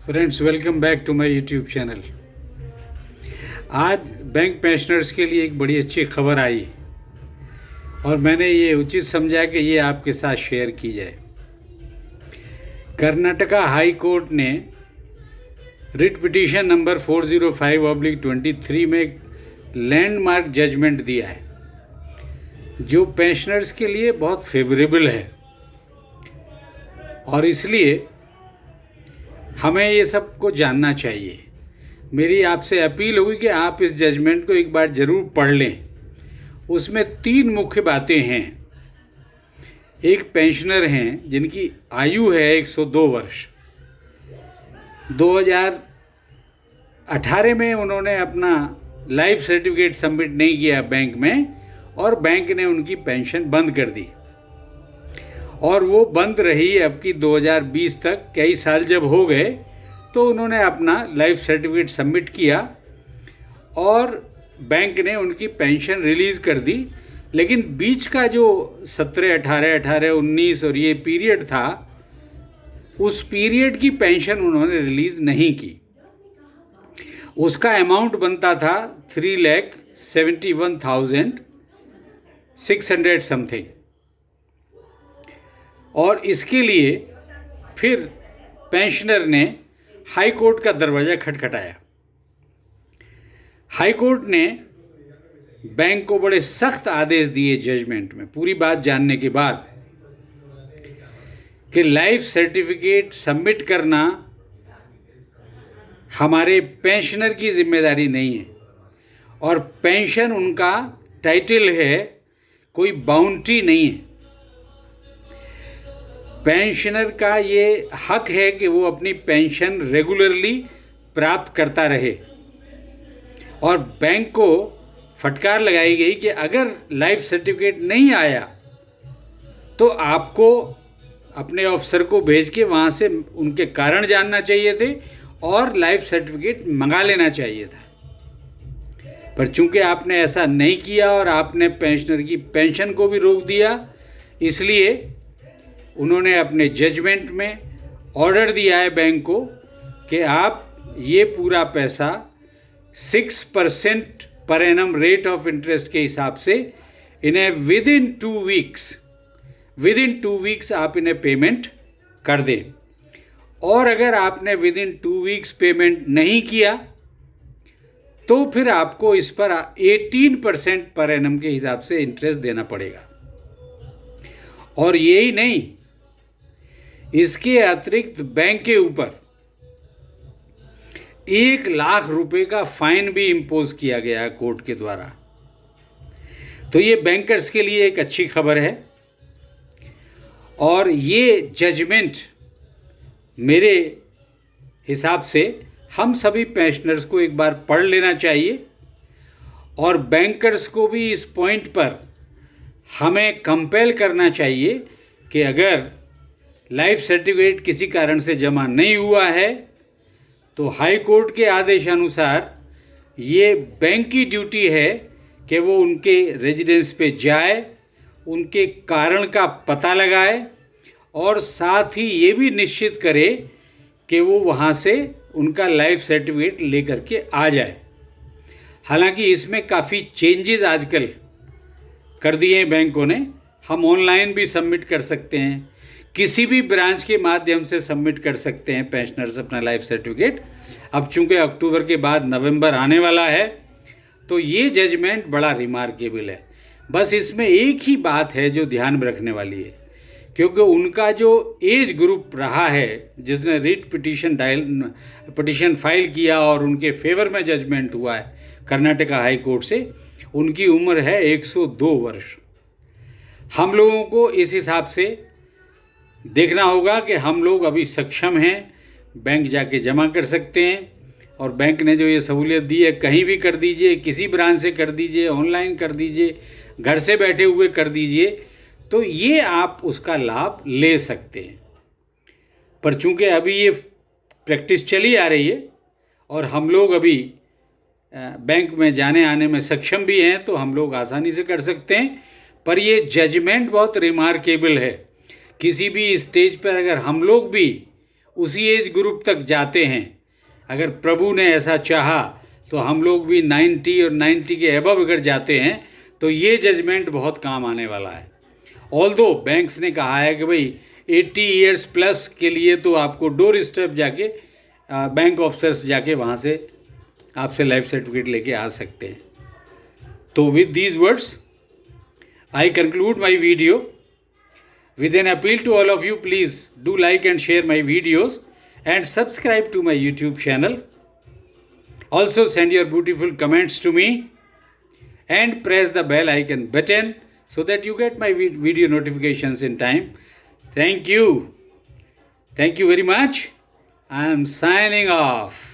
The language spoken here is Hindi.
Friends, welcome back to my YouTube channel. आज बैंक पेंशनर्स के लिए एक बड़ी अच्छी खबर आई और मैंने ये उचित समझा कि ये आपके साथ शेयर की जाए। कर्नाटका हाई कोर्ट ने रिट पिटीशन नंबर 405/23 में एक लैंडमार्क जजमेंट दिया है जो पेंशनर्स के लिए बहुत फेवरेबल है, और इसलिए हमें ये सब को जानना चाहिए। मेरी आपसे अपील होगी कि आप इस जजमेंट को एक बार ज़रूर पढ़ लें। उसमें 3 मुख्य बातें हैं। एक पेंशनर हैं जिनकी आयु है 102 वर्ष। 2018 में उन्होंने अपना लाइफ सर्टिफिकेट सबमिट नहीं किया बैंक में, और बैंक ने उनकी पेंशन बंद कर दी, और वो बंद रही अब की 2020 तक। कई साल जब हो गए तो उन्होंने अपना लाइफ सर्टिफिकेट सबमिट किया और बैंक ने उनकी पेंशन रिलीज़ कर दी। लेकिन बीच का जो 17, 18, 18, 19 और ये पीरियड था, उस पीरियड की पेंशन उन्होंने रिलीज़ नहीं की। उसका अमाउंट बनता था 3,71,600 समथिंग, और इसके लिए फिर पेंशनर ने हाई कोर्ट का दरवाज़ा खटखटाया। हाई कोर्ट ने बैंक को बड़े सख्त आदेश दिए जजमेंट में, पूरी बात जानने के बाद, कि लाइफ सर्टिफिकेट सबमिट करना हमारे पेंशनर की जिम्मेदारी नहीं है, और पेंशन उनका टाइटल है, कोई बाउंड्री नहीं है। पेंशनर का ये हक है कि वो अपनी पेंशन रेगुलरली प्राप्त करता रहे, और बैंक को फटकार लगाई गई कि अगर लाइफ सर्टिफिकेट नहीं आया तो आपको अपने ऑफिसर को भेज के वहाँ से उनके कारण जानना चाहिए थे और लाइफ सर्टिफिकेट मंगा लेना चाहिए था। पर चूंकि आपने ऐसा नहीं किया और आपने पेंशनर की पेंशन को भी रोक दिया, इसलिए उन्होंने अपने जजमेंट में ऑर्डर दिया है बैंक को कि आप ये पूरा पैसा 6% per annum rate of interest के हिसाब से इन्हें विद इन 2 वीक्स आप इन्हें पेमेंट कर दें। और अगर आपने विद इन 2 वीक्स पेमेंट नहीं किया तो फिर आपको इस पर 18% पर एनम के हिसाब से इंटरेस्ट देना पड़ेगा। और यही नहीं, इसके अतिरिक्त बैंक के ऊपर 1 लाख रुपए का फाइन भी इम्पोज किया गया है कोर्ट के द्वारा। तो ये बैंकर्स के लिए एक अच्छी खबर है, और ये जजमेंट मेरे हिसाब से हम सभी पेंशनर्स को एक बार पढ़ लेना चाहिए, और बैंकर्स को भी इस पॉइंट पर हमें कंपेल करना चाहिए कि अगर लाइफ सर्टिफिकेट किसी कारण से जमा नहीं हुआ है तो हाई कोर्ट के आदेशानुसार ये बैंक की ड्यूटी है कि वो उनके रेजिडेंस पे जाए, उनके कारण का पता लगाए, और साथ ही ये भी निश्चित करे कि वो वहाँ से उनका लाइफ सर्टिफिकेट लेकर के आ जाए। हालांकि इसमें काफ़ी चेंजेस आजकल कर दिए हैं बैंकों ने। हम ऑनलाइन भी सबमिट कर सकते हैं, किसी भी ब्रांच के माध्यम से सबमिट कर सकते हैं पेंशनर्स अपना लाइफ सर्टिफिकेट। अब चूंकि अक्टूबर के बाद नवंबर आने वाला है, तो ये जजमेंट बड़ा रिमार्केबल है। बस इसमें एक ही बात है जो ध्यान में रखने वाली है, क्योंकि उनका जो एज ग्रुप रहा है जिसने रिट पिटीशन फाइल किया और उनके फेवर में जजमेंट हुआ है कर्नाटका हाई कोर्ट से, उनकी उम्र है 102 वर्ष। हम लोगों को इस हिसाब से देखना होगा कि हम लोग अभी सक्षम हैं, बैंक जाके जमा कर सकते हैं, और बैंक ने जो ये सहूलियत दी है, कहीं भी कर दीजिए, किसी ब्रांच से कर दीजिए, ऑनलाइन कर दीजिए, घर से बैठे हुए कर दीजिए, तो ये आप उसका लाभ ले सकते हैं। पर चूंकि अभी ये प्रैक्टिस चली आ रही है और हम लोग अभी बैंक में जाने आने में सक्षम भी हैं, तो हम लोग आसानी से कर सकते हैं। पर ये जजमेंट बहुत रिमार्केबल है। किसी भी स्टेज पर अगर हम लोग भी उसी एज ग्रुप तक जाते हैं। अगर प्रभु ने ऐसा चाहा तो हम लोग भी 90 और 90 के अबव अगर जाते हैं तो ये जजमेंट बहुत काम आने वाला है। ऑल्दो बैंक्स ने कहा है कि भाई 80 ईयर्स प्लस के लिए तो आपको डोर स्टेप जाके बैंक ऑफिसर्स जाके वहाँ से आपसे लाइफ सर्टिफिकेट लेके आ सकते हैं। तो with these words I conclude my video with an appeal to all of you. Please do like and share my videos and subscribe to my YouTube channel. Also send your beautiful comments to me and press the bell icon button so that you get my video notifications in time. Thank you. Thank you very much. I am signing off.